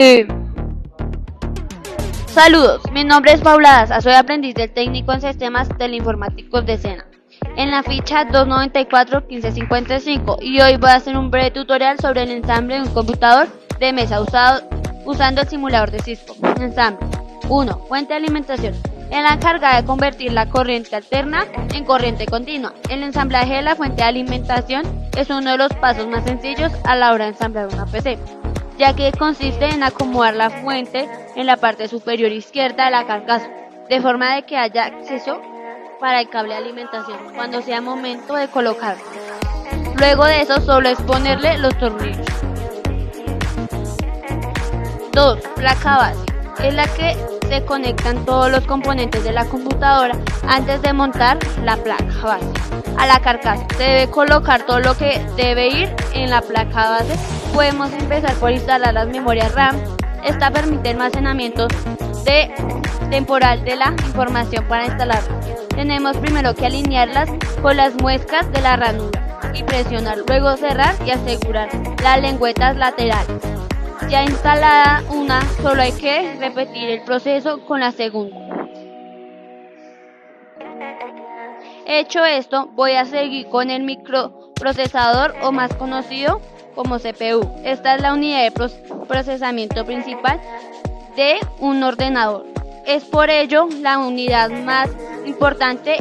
Eh, Saludos, mi nombre es Paula Daza, soy aprendiz del técnico en sistemas teleinformáticos de SENA, en la ficha 294-1555 y hoy voy a hacer un breve tutorial sobre el ensamble de un computador de mesa usando el simulador de Cisco. Ensamble 1. Fuente de alimentación. Es la encargada de convertir la corriente alterna en corriente continua. El ensamblaje de la fuente de alimentación es uno de los pasos más sencillos a la hora de ensamblar una PC, ya que consiste en acomodar la fuente en la parte superior izquierda de la carcasa, de forma de que haya acceso para el cable de alimentación cuando sea momento de colocarlo. Luego de eso solo es ponerle los tornillos. 2. Placa base. Es la que se conectan todos los componentes de la computadora antes de montar la placa base a la carcasa. Se debe colocar todo lo que debe ir en la placa base. Podemos empezar por instalar las memorias RAM. Esta permite el almacenamiento temporal de la información para instalarla. Tenemos primero que alinearlas con las muescas de la ranura y presionar, luego cerrar y asegurar las lengüetas laterales. Ya instalada una, solo hay que repetir el proceso con la segunda. Hecho esto, voy a seguir con el microprocesador o más conocido como CPU. Esta es la unidad de procesamiento principal de un ordenador. Es por ello la unidad más importante,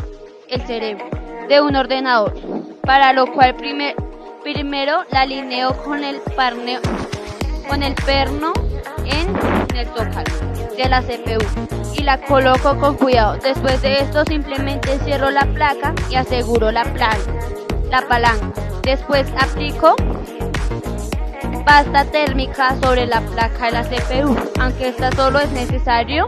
el cerebro de un ordenador, para lo cual primero la alineo con el perno en el zócalo de la CPU y la coloco con cuidado. Después de esto simplemente cierro la placa y aseguro la palanca. Después aplico pasta térmica sobre la placa de la CPU, aunque esta solo es necesario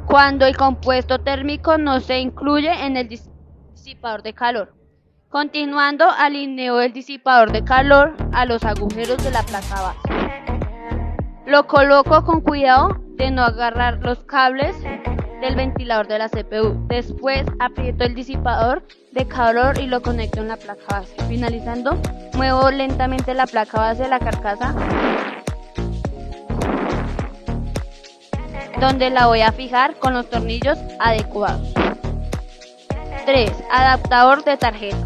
cuando el compuesto térmico no se incluye en el disipador de calor. Continuando, alineo el disipador de calor a los agujeros de la placa base. Lo coloco con cuidado de no agarrar los cables del ventilador de la CPU. Después aprieto el disipador de calor y lo conecto en la placa base. Finalizando, muevo lentamente la placa base de la carcasa, donde la voy a fijar con los tornillos adecuados. 3. Adaptador de tarjetas.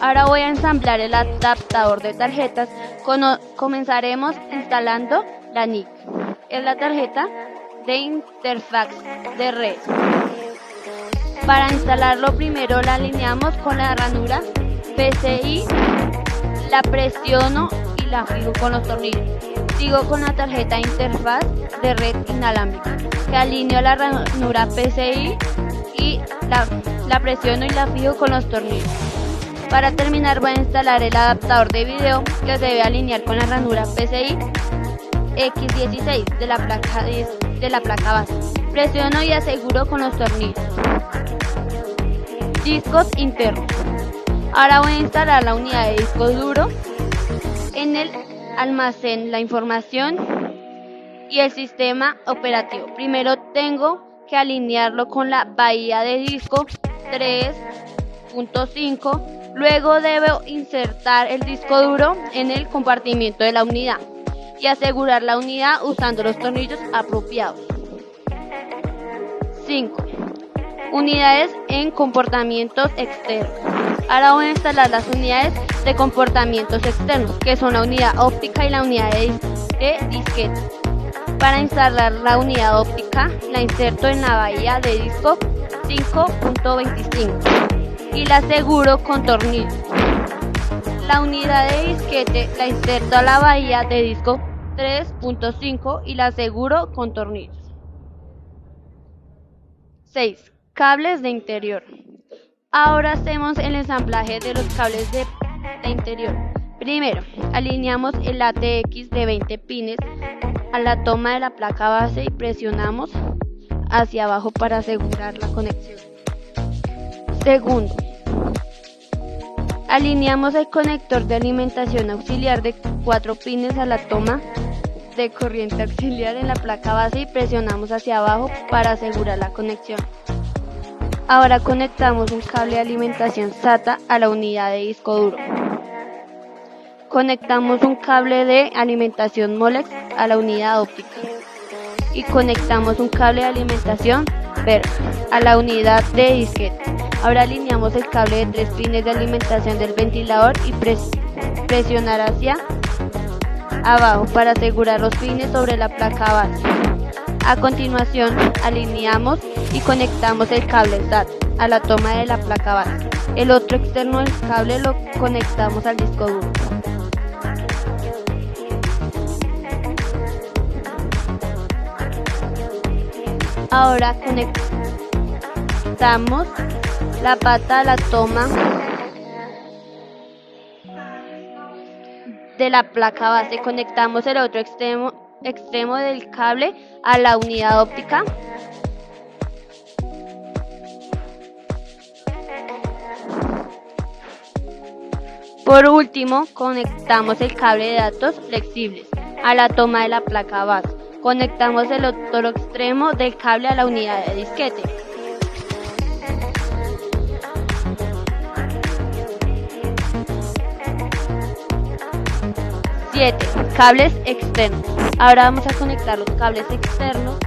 Ahora voy a ensamblar el adaptador de tarjetas. Comenzaremos instalando la NIC. Es la tarjeta de interfaz de red. Para instalarlo primero la alineamos con la ranura PCI, la presiono y la fijo con los tornillos. Sigo con la tarjeta de interfaz de red inalámbrica, que alineo la ranura PCI y la presiono y la fijo con los tornillos. Para terminar voy a instalar el adaptador de video, que se debe alinear con la ranura PCI X16 de la placa base. Presiono y aseguro con los tornillos. Discos internos. Ahora voy a instalar la unidad de disco duro. En el almacén la información y el sistema operativo. Primero tengo que alinearlo con la bahía de disco 3.5. Luego debo insertar el disco duro en el compartimiento de la unidad y asegurar la unidad usando los tornillos apropiados. 5. Unidades en comportamientos externos. Ahora voy a instalar las unidades de comportamientos externos, que son la unidad óptica y la unidad de disquete. Para instalar la unidad óptica, la inserto en la bahía de disco 5.25 y la aseguro con tornillos. La unidad de disquete la inserto a la bahía de disco 3.5 y la aseguro con tornillos. 6. Cables de interior. Ahora hacemos el ensamblaje de los cables de interior. Primero, alineamos el ATX de 20 pines a la toma de la placa base y presionamos hacia abajo para asegurar la conexión. Segundo, alineamos el conector de alimentación auxiliar de 4 pines a la toma de corriente auxiliar en la placa base y presionamos hacia abajo para asegurar la conexión. Ahora conectamos un cable de alimentación SATA a la unidad de disco duro. Conectamos un cable de alimentación Molex a la unidad óptica y conectamos un cable de alimentación PERC a la unidad de disquete. Ahora alineamos el cable de 3 pines de alimentación del ventilador y presionar hacia abajo para asegurar los pines sobre la placa base. A continuación, alineamos y conectamos el cable SAT a la toma de la placa base. El otro externo del cable lo conectamos al disco duro. Ahora conectamos la pata a la toma de la placa base. Conectamos el otro extremo del cable a la unidad óptica. Por último, conectamos el cable de datos flexibles a la toma de la placa base. Conectamos el otro extremo del cable a la unidad de disquete. Cables externos. Ahora vamos a conectar los cables externos.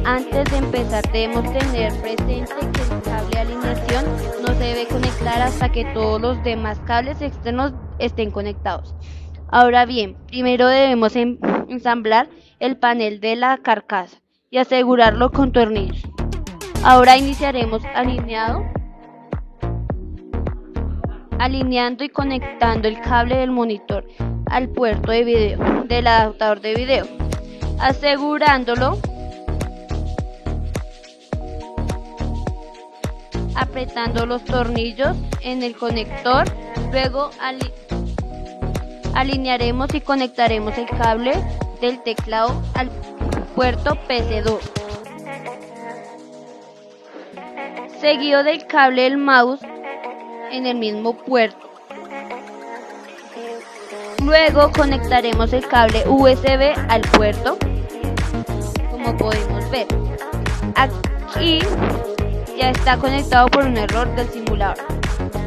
Antes de empezar debemos tener presente que el cable de alineación no se debe conectar hasta que todos los demás cables externos estén conectados. Ahora bien, primero debemos ensamblar el panel de la carcasa y asegurarlo con tornillos. Ahora iniciaremos alineando y conectando el cable del monitor al puerto de video del adaptador de video, asegurándolo, apretando los tornillos en el conector. Luego alinearemos y conectaremos el cable del teclado al puerto PC2, seguido del cable del mouse en el mismo puerto. Luego conectaremos el cable USB al puerto, como podemos ver. Aquí ya está conectado por un error del simulador,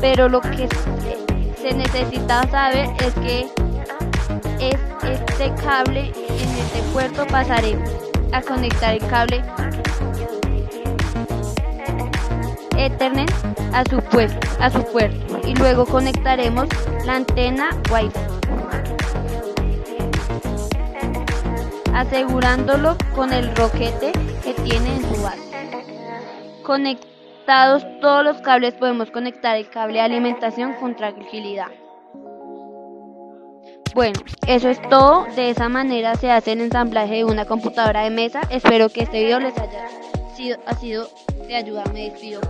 pero lo que se necesita saber es que este cable en este puerto pasaremos a conectar el cable Ethernet a su puerto y luego conectaremos la antena Wi-Fi, asegurándolo con el roquete que tiene en su base. Conectados todos los cables, podemos conectar el cable de alimentación con tranquilidad. Bueno, eso es todo. De esa manera se hace el ensamblaje de una computadora de mesa. Espero que este video les haya sido de ayuda. Me despido.